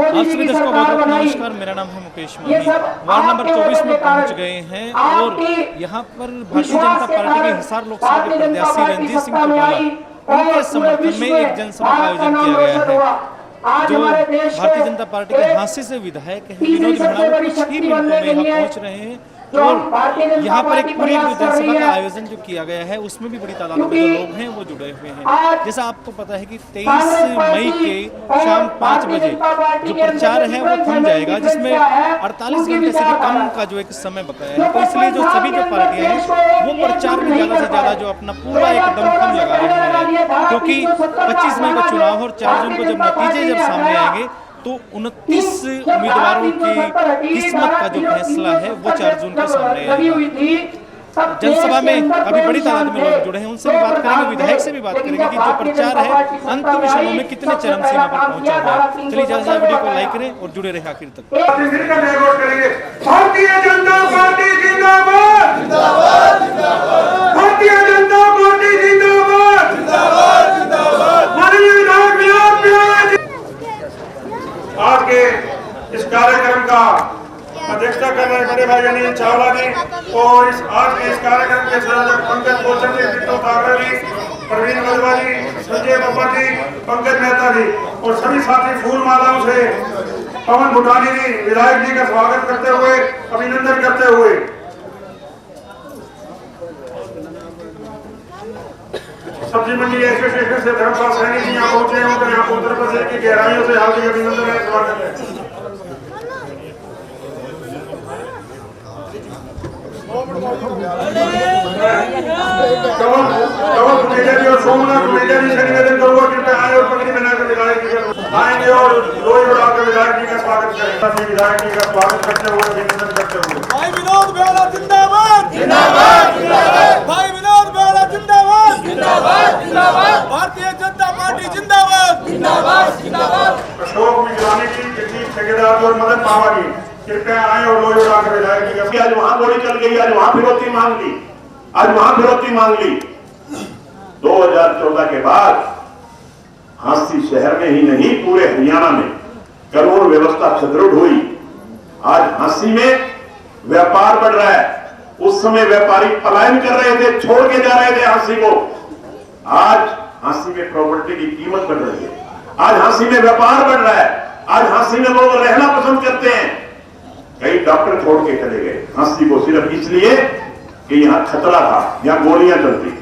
आप सभी दर्शकों को बहुत बहुत नमस्कार। मेरा नाम है मुकेश माही। वार्ड नंबर 24 में पहुंच गए हैं और यहाँ पर भारतीय जनता पार्टी के हिसार लोकसभा के प्रत्याशी रंजीत सिंह चौटाला उनके समर्थन में एक जनसभा का आयोजन किया गया है। जो भारतीय जनता पार्टी के हांसी से विधायक है विनोद भेड़ा वो कुछ ही मिनटों में यहाँ पहुँच रहे हैं और यहाँ पर एक पूरी जनसभा का आयोजन जो किया गया है उसमें भी बड़ी तादाद में जो लोग हैं वो जुड़े हुए हैं। जैसा आपको पता है कि 23 मई के शाम 5 बजे जो प्रचार है वो थम जाएगा, जिसमें 48 घंटे से भी कम का जो एक समय बकाया है। तो इसलिए जो सभी जो पार्टियां हैं वो प्रचार में ज़्यादा से ज़्यादा जो अपना पूरा एक दमखम लगा रही है, क्योंकि 25 मई को चुनाव और 4 जून को जब नतीजे जब सामने आएंगे तो 29 उम्मीदवारों की किस्मत का जो फैसला है वो 4 जून को सामने आएगा। जनसभा में काफी बड़ी तादाद में लोग जुड़े हैं, उनसे भी बात करेंगे, विधायक से भी बात करेंगे कि जो प्रचार है अंतिम क्षणों में कितने चरम सीमा पर पहुंचा है। चलिए ज्यादा वीडियो को लाइक करें और जुड़े रहे आखिर तक। भारतीय जनता पार्टी जिंदाबाद, भारतीय जनता पार्टी जिंदाबाद, आज के इस कार्यक्रम का अध्यक्षता कर रहे बड़े भाई अनिल चावला जी और आज के इस कार्यक्रम के संयोजक पंकज कोचर जी, विक्टोर तागरा जी, प्रवीण वधवा जी, संजय बब्बर जी, पंकज मेहता जी और सभी साथी फूल मालाओं से पवन भूटानी जी विधायक जी का स्वागत करते हुए अभिनंदन करते हुए सब्जी मंडी एसोसिएशन से धर्मपाल सैनी जी यहाँ पहुंचे हैं, उनका यहाँ उत्तर प्रदेश की गहराइयों से हार्दिक अभिनंदन है, स्वागत है। और सोमनाथ मेजा जी से निवेदन करूंगा कृपया आए और पगड़ी बनाकर विधायक जी का आएंगे और लोई उड़ाकर विधायक जी का स्वागत करें। विधायक जी का स्वागत करते हुए अभिनंदन करते हुए भाई विनोद भेड़ा जिंदाबाद, जिंदाबाद, जिंदाबाद। भाई विनोद भेड़ा जिंदाबाद, जिंदाबाद, जिंदाबाद। भारतीय जनता पार्टी जिंदाबाद, जिंदाबाद, जिंदाबाद। अशोक मिजरानी जी, जगदीश ठेकेदार और मदन पावा जी कृपया आए और लोई उड़ाकर विधायक जी का। आज वहां गोली चल गई, आज वहां फिरौती मांग ली, आज वहां फिरौती मांग ली। 2014 के बाद हांसी शहर में ही नहीं पूरे हरियाणा में कानून व्यवस्था सुदृढ़ हुई। आज हांसी में व्यापार बढ़ रहा है, उस समय व्यापारी पलायन कर रहे थे, छोड़ के जा रहे थे हांसी को। आज हांसी में प्रॉपर्टी की कीमत बढ़ रही है, आज हांसी में व्यापार बढ़ रहा है, आज हांसी में लोग रहना पसंद करते हैं। कई डॉक्टर छोड़ के चले गए हांसी को सिर्फ इसलिए कि यहां खतरा था, यहां गोलियां चलती थी।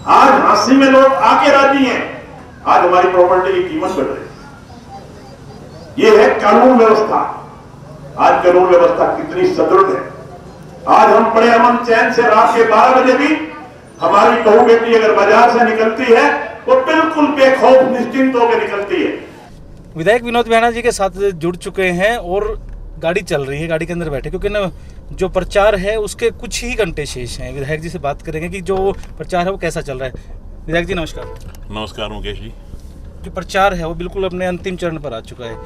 आज हांसी में लोग आके राजी हैं, आज हमारी प्रॉपर्टी की कीमत बढ़ रही। ये है कानून व्यवस्था। आज कानून व्यवस्था कितनी सुदृढ़ है। आज हम बड़े अमन चैन से रात के 12 बजे भी हमारी बहू बेटी अगर बाजार से निकलती है वो बिल्कुल बेखौफ निश्चिंत होकर निकलती है। विधायक विनोद भेड़ा जी के साथ जुड़ चुके हैं और गाड़ी चल रही है, गाड़ी के अंदर बैठे, क्योंकि ना जो प्रचार है उसके कुछ ही घंटे शेष हैं। विधायक जी से बात करेंगे कि जो प्रचार है वो कैसा चल रहा है। विधायक जी नमस्कार। नमस्कार मुकेश जी। जो प्रचार है वो बिल्कुल अपने अंतिम चरण पर आ चुका है।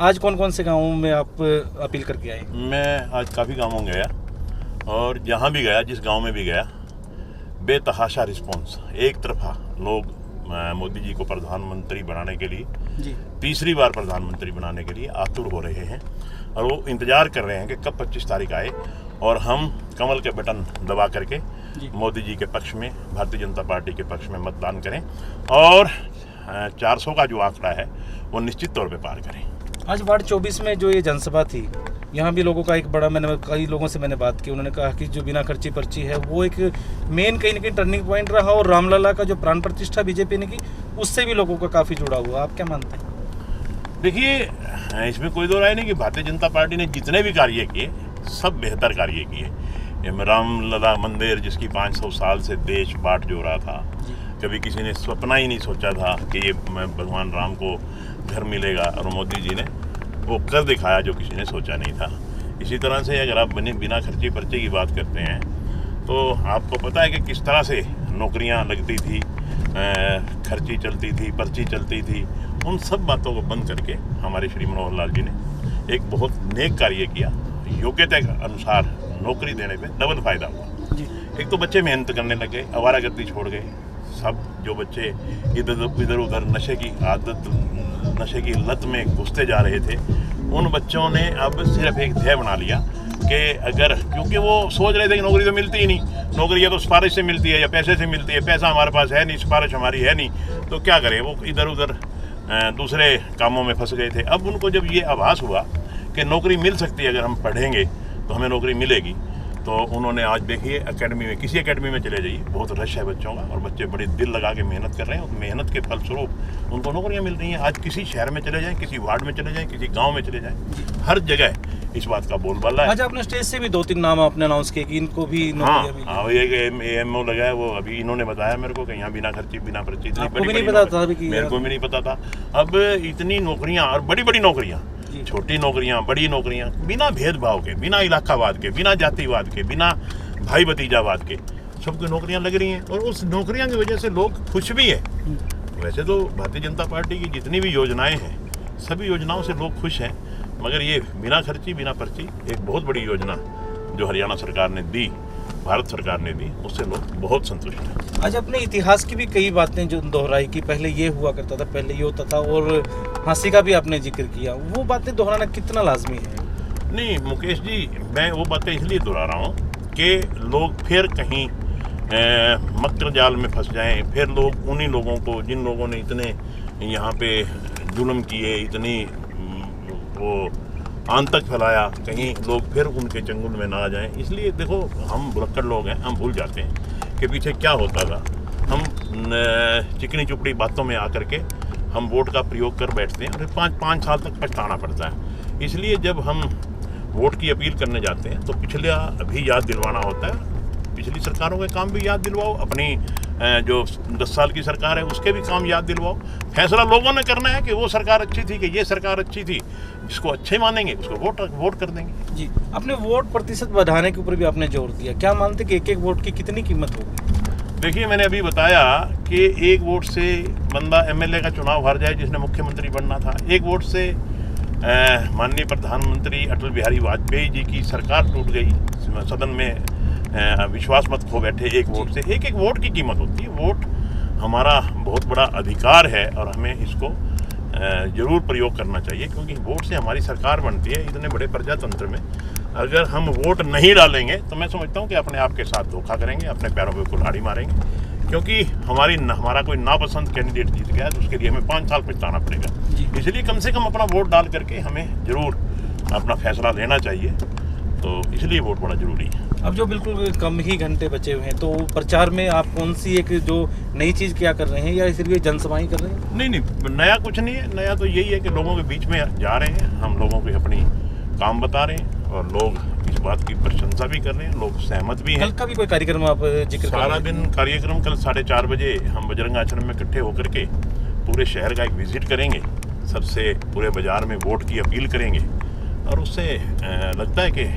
आज कौन कौन से गाँवों में आप अपील करके आए? मैं आज काफ़ी गाँवों में गया और जहाँ भी गया, जिस गांव में भी गया, बेतहाशा रिस्पॉन्स। एक तरफा लोग मोदी जी को प्रधानमंत्री बनाने के लिए जी, तीसरी बार प्रधानमंत्री बनाने के लिए आतुर हो रहे हैं और वो इंतजार कर रहे हैं कि कब 25 तारीख आए और हम कमल के बटन दबा करके मोदी जी के पक्ष में, भारतीय जनता पार्टी के पक्ष में मतदान करें और 400 का जो आंकड़ा है वो निश्चित तौर पे पार करें। आज वार्ड 24 में जो ये जनसभा थी, यहाँ भी लोगों का एक बड़ा, कई लोगों से मैंने बात की, उन्होंने कहा कि जो बिना खर्ची पर्ची है वो एक मेन कहीं ना कहीं टर्निंग पॉइंट रहा और रामलला का जो प्राण प्रतिष्ठा बीजेपी ने की उससे भी लोगों का काफ़ी जुड़ा हुआ। आप क्या मानते हैं? देखिए, इसमें कोई दो राय नहीं कि भारतीय जनता पार्टी ने जितने भी कार्य किए सब बेहतर कार्य किए। रामलला मंदिर जिसकी 500 साल से देश बाट जो रहा था, कभी किसी ने सपना ही नहीं सोचा था कि ये भगवान राम को घर मिलेगा और मोदी जी ने वो कर दिखाया जो किसी ने सोचा नहीं था। इसी तरह से अगर आप बिना खर्ची पर्चे की बात करते हैं तो आपको पता है कि किस तरह से नौकरियां लगती थी, खर्ची चलती थी, पर्ची चलती थी। उन सब बातों को बंद करके हमारे श्री मनोहर लाल जी ने एक बहुत नेक कार्य किया। योग्यता के अनुसार नौकरी देने पे डबल फायदा हुआ। एक तो बच्चे मेहनत करने लगे, आवारागर्दी छोड़ गए, सब जो बच्चे इधर उधर नशे की लत में घुसते जा रहे थे, उन बच्चों ने अब सिर्फ एक ध्येय बना लिया कि अगर, क्योंकि वो सोच रहे थे कि नौकरी तो मिलती ही नहीं, नौकरी या तो सिफारिश से मिलती है या पैसे से मिलती है, पैसा हमारे पास है नहीं, सिफारिश हमारी है नहीं, तो क्या करें, वो इधर उधर दूसरे कामों में फंस गए थे। अब उनको जब ये आभास हुआ कि नौकरी मिल सकती है, अगर हम पढ़ेंगे तो हमें नौकरी मिलेगी, तो उन्होंने आज देखिए एकेडमी में, किसी एकेडमी में चले जाइए, बहुत रश है बच्चों का, और बच्चे बड़े दिल लगा के मेहनत कर रहे हैं, और मेहनत के फलस्वरूप उनको नौकरियां मिल रही हैं। आज किसी शहर में चले जाएं, किसी वार्ड में चले जाएं, किसी गांव में चले जाएं, हर जगह इस बात का बोलबाला है। आज आपने स्टेज से भी 2-3 नाम आपने अनाउंस किए कि इनको भी नौकरियां मिली। हाँ, ये AMO लगा है, वो अभी इन्होंने बताया मेरे को कि यहाँ बिना खर्ची बिना पर्ची, आपको भी नहीं पता था? मेरे को भी नहीं पता था। अब इतनी नौकरियाँ, और बड़ी बड़ी नौकरियाँ, छोटी नौकरियाँ, बड़ी नौकरियाँ, बिना भेदभाव के, बिना इलाकावाद के, बिना जातिवाद के, बिना भाई भतीजावाद के, सबको नौकरियां लग रही हैं, और उस नौकरियां की वजह से लोग खुश भी हैं। वैसे तो भारतीय जनता पार्टी की जितनी भी योजनाएं हैं, सभी योजनाओं से लोग खुश हैं, मगर ये बिना खर्ची बिना पर्ची एक बहुत बड़ी योजना जो हरियाणा सरकार ने दी, भारत सरकार ने दी, उससे लोग बहुत संतुष्ट हैं। आज अपने इतिहास की भी कई बातें जो दोहराई कि पहले ये हुआ करता था, पहले ये होता था, और हाँसी का भी आपने जिक्र किया, वो बातें दोहराना कितना लाजमी है? नहीं मुकेश जी, मैं वो बातें इसलिए दोहरा रहा हूँ कि लोग फिर कहीं मकर जाल में फंस जाएं, फिर लोग उन्हीं लोगों को, जिन लोगों ने इतने यहाँ पे जुल्म किए, इतनी वो आंतक फैलाया, कहीं लोग फिर उनके चंगुल में ना आ जाएं। इसलिए देखो, हम बुलक्कड़ लोग हैं, हम भूल जाते हैं कि पीछे क्या होता था। हम चिकनी चुपड़ी बातों में आकर के हम वोट का प्रयोग कर बैठते हैं, और 5 साल तक पछताना पड़ता है। इसलिए जब हम वोट की अपील करने जाते हैं तो पिछला भी याद दिलवाना होता है, पिछली सरकारों के काम भी याद दिलवाओ, अपनी जो 10 साल की सरकार है उसके भी काम याद दिलवाओ। फैसला लोगों ने करना है कि वो सरकार अच्छी थी, कि ये सरकार अच्छी थी, जिसको अच्छे मानेंगे उसको वोट कर देंगे। जी, अपने वोट प्रतिशत बढ़ाने के ऊपर भी आपने जोर दिया, क्या मानते कि एक वोट की कितनी कीमत होगी? देखिए, मैंने अभी बताया कि 1 वोट से बंदा MLA का चुनाव हार जाए जिसने मुख्यमंत्री बनना था, 1 वोट से माननीय प्रधानमंत्री अटल बिहारी वाजपेयी जी की सरकार टूट गई, सदन में विश्वास मत खो बैठे 1 वोट से। एक वोट की कीमत होती है। वोट हमारा बहुत बड़ा अधिकार है, और हमें इसको जरूर प्रयोग करना चाहिए, क्योंकि वोट से हमारी सरकार बनती है। इतने बड़े प्रजातंत्र में अगर हम वोट नहीं डालेंगे तो मैं समझता हूँ कि अपने आप के साथ धोखा करेंगे, अपने पैरों पे कुल्हाड़ी मारेंगे, क्योंकि हमारा कोई नापसंद कैंडिडेट जीत गया तो उसके लिए हमें 5 साल पछताना पड़ेगा। इसलिए कम से कम अपना वोट डाल करके हमें जरूर अपना फैसला लेना चाहिए, तो इसलिए वोट बड़ा जरूरी है। अब जो बिल्कुल कम ही घंटे बचे हुए हैं, तो प्रचार में आप कौन सी एक जो नई चीज़ क्या कर रहे हैं, या सिर्फ ये जनसभाएं कर रहे हैं? नहीं, नया कुछ नहीं है। नया तो यही है कि लोगों के बीच में जा रहे हैं, हम लोगों को अपनी काम बता रहे हैं, और लोग इस बात की प्रशंसा भी कर रहे हैं, लोग सहमत भी हैं। कल का भी कोई कार्यक्रम आप जिक्र कर रहे हैं? सारा दिन कार्यक्रम, कल 4:30 बजे हम बजरंग आश्रम में इकट्ठे होकर के पूरे शहर का एक विजिट करेंगे, सबसे पूरे बाजार में वोट की अपील करेंगे, और उससे लगता है कि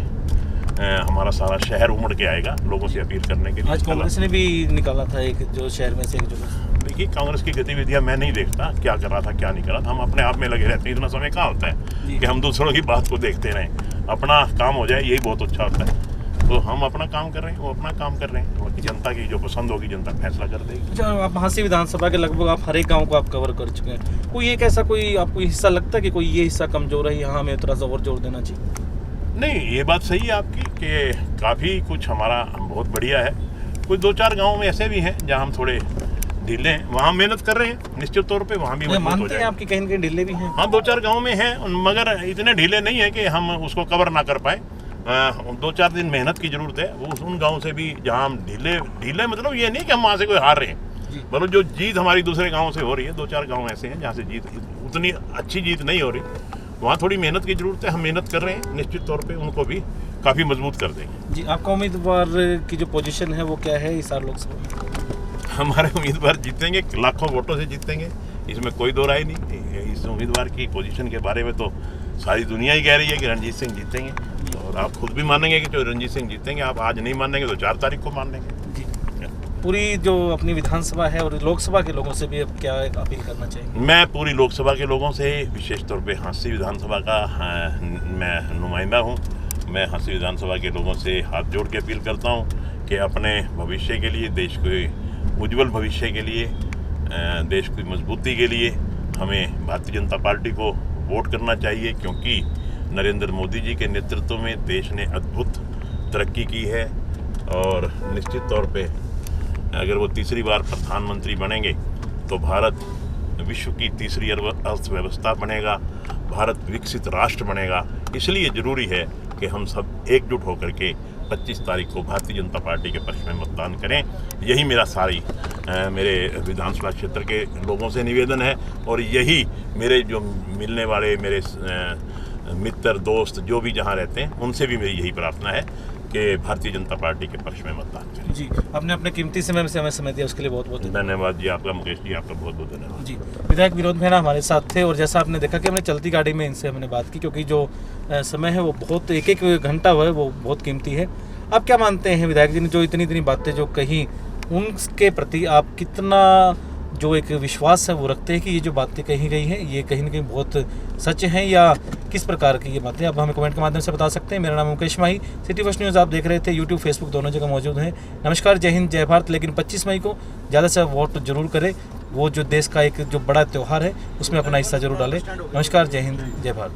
हमारा सारा शहर उमड़ के आएगा लोगों से अपील करने के लिए। आज कांग्रेस ने भी निकाला था एक जो शहर में से एक जुलूस। देखिए, कांग्रेस की गतिविधियां मैं नहीं देखता, क्या कर रहा था क्या नहीं कर रहा था। हम अपने आप में लगे रहते हैं, इतना समय कहाँ होता है कि हम दूसरों की बात को देखते रहें। अपना काम हो जाए, यही बहुत अच्छा होता है। तो हम अपना काम कर रहे हैं, वो अपना काम कर रहे हैं, बाकी जनता की जो पसंद होगी जनता फैसला कर देगी। अच्छा, आप हाँसी विधानसभा के लगभग आप हर एक गाँव को आप कवर कर चुके हैं, कोई एक ऐसा कोई आपको हिस्सा लगता है कि कोई ये हिस्सा कमजोर है, यहाँ हमें थोड़ा सा और जोर देना चाहिए? नहीं, ये बात सही है आपकी कि काफ़ी कुछ हमारा बहुत बढ़िया है। कुछ 2-4 गाँव में ऐसे भी हैं जहाँ हम थोड़े ढीले हैं, वहाँ मेहनत कर रहे हैं, निश्चित तौर पे वहाँ भी मजबूत हो जाए। आपकी कहीं न कहीं ढीले भी हैं? हाँ, 2-4 गाँव में हैं, मगर इतने ढीले नहीं है कि हम उसको कवर ना कर पाए। 2-4 दिन मेहनत की जरूरत है। वो उन गाँव से भी जहाँ हम ढीले मतलब ये नहीं कि हम वहाँ से कोई हार रहे हैं, मतलब जो जीत हमारी दूसरे गाँव से हो रही है। 2-4 गाँव ऐसे हैं जहाँ से जीत उतनी अच्छी जीत नहीं हो रही, वहाँ थोड़ी मेहनत की जरूरत है। हम मेहनत कर रहे हैं, निश्चित तौर पे उनको भी काफ़ी मजबूत कर देंगे। जी, आपका उम्मीदवार की जो पोजीशन है वो क्या है इस साल लोकसभा में? हमारे उम्मीदवार जीतेंगे, लाखों वोटों से जीतेंगे, इसमें कोई दो राय नहीं। इस उम्मीदवार की पोजीशन के बारे में तो सारी दुनिया ही कह रही है कि रणजीत सिंह जीतेंगे, और आप खुद भी मानेंगे कि जो रणजीत सिंह जीतेंगे। आप आज नहीं मानेंगे तो 4 तारीख को मान लेंगे। जी, पूरी जो अपनी विधानसभा है और लोकसभा के लोगों से भी अब क्या अपील करना चाहिए? मैं पूरी लोकसभा के लोगों से, विशेष तौर पे हाँसी विधानसभा का मैं नुमाइंदा हूँ, मैं हाँसी विधानसभा के लोगों से हाथ जोड़ के अपील करता हूँ कि अपने भविष्य के लिए, देश के उज्जवल भविष्य के लिए, देश की मजबूती के लिए हमें भारतीय जनता पार्टी को वोट करना चाहिए, क्योंकि नरेंद्र मोदी जी के नेतृत्व में देश ने अद्भुत तरक्की की है और निश्चित तौर पे अगर वो तीसरी बार प्रधानमंत्री बनेंगे तो भारत विश्व की तीसरी अर्थव्यवस्था बनेगा, भारत विकसित राष्ट्र बनेगा। इसलिए ज़रूरी है कि हम सब एकजुट होकर के 25 तारीख को भारतीय जनता पार्टी के पक्ष में मतदान करें। यही मेरा मेरे विधानसभा क्षेत्र के लोगों से निवेदन है और यही मेरे जो मिलने वाले मेरे मित्र दोस्त जो भी जहाँ रहते हैं उनसे भी मेरी यही प्रार्थना है कि भारतीय जनता पार्टी के पक्ष में मतदान करें। जी, आपने अपने कीमती समय से हमें समय दिया, उसके लिए बहुत बहुत धन्यवाद जी आपका। मुकेश जी आपका बहुत बहुत धन्यवाद जी। विधायक विनोद मेहरा हमारे साथ थे और जैसा आपने देखा कि हमने चलती गाड़ी में इनसे हमने बात की, क्योंकि जो समय है वो बहुत एक घंटा है वो बहुत कीमती है। आप क्या मानते हैं विधायक जी ने जो इतनी बातें जो कही, उनके प्रति आप कितना जो एक विश्वास है वो रखते हैं कि ये जो बातें कही गई हैं ये कहीं ना कहीं बहुत सच हैं, या किस प्रकार की ये बातें, आप हमें कमेंट के माध्यम से बता सकते हैं। मेरा नाम मुकेश माही, सिटी फर्स्ट न्यूज़ आप देख रहे थे। यूट्यूब फेसबुक दोनों जगह मौजूद हैं। नमस्कार, जय हिंद, जय भारत। लेकिन 25 मई को ज़्यादा से वोट जरूर करें, वो जो देश का एक जो बड़ा त्यौहार है उसमें अपना हिस्सा जरूर डालें। नमस्कार, जय हिंद, जय भारत।